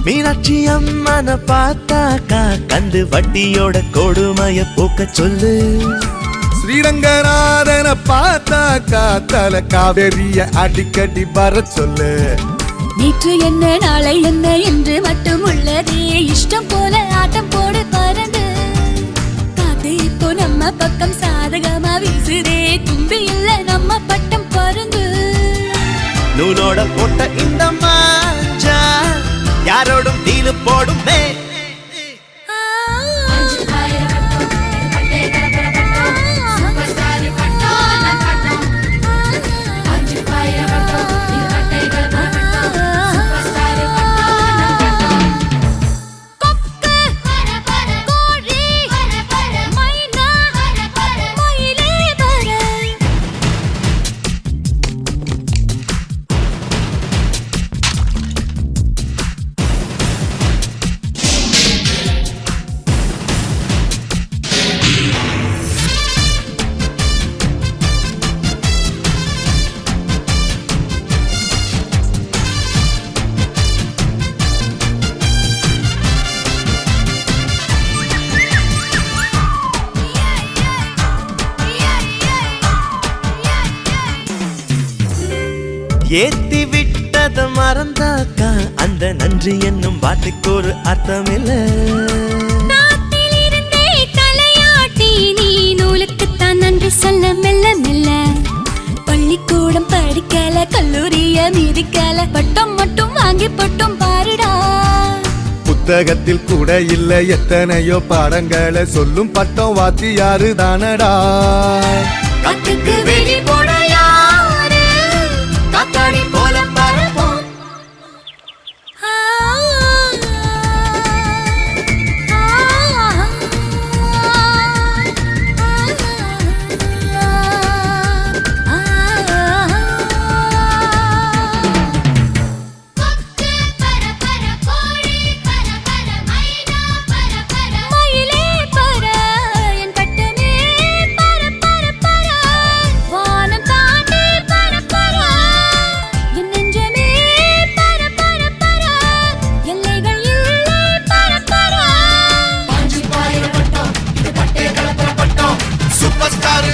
மீனாட்சி அம்மன பார்த்தாக்கா கந்து வட்டியோட கொடுமைய போக்க சொல்லு. ஸ்ரீரங்கநாதன பார்த்தாக்கா தல காவேரிய அடிக்கடி வர சொல்லு. நேற்று என்ன நாளை என்ன என்று மட்டும் உள்ளதே இஷ்டம் போல ஆட்டம் போடு பறந்து. காத்து இப்போ நம்ம பக்கம் சாதகமா வீசுதே தும்பி இல்ல நம்ம பட்டம் பறந்து. நூலோட போட்ட இந்த மாஞ்சா யாரோடும் தீலு போடுமே. ஏத்தி விட்டத மறந்தாக்கா அந்த நன்றி என்னும் வார்த்தைக்கு ஒரு அர்த்தம் இல்ல. தலையாட்டி நீ நூலுக்குத்தான் நன்றி சொல்ல மெல்ல மெல்ல. பள்ளிக்கூடம் படிக்கல கல்லூரிய மீதிக்கல பட்டம் மட்டும் வாங்கி பட்டம் பாருடா. புத்தகத்தில் கூட இல்ல எத்தனையோ பாடங்களை சொல்லும் பட்டம் வாத்தியாரு தானடா. காத்துக்கு வெளி போட யாரு காத்தாடி போல பறப்போம். Super star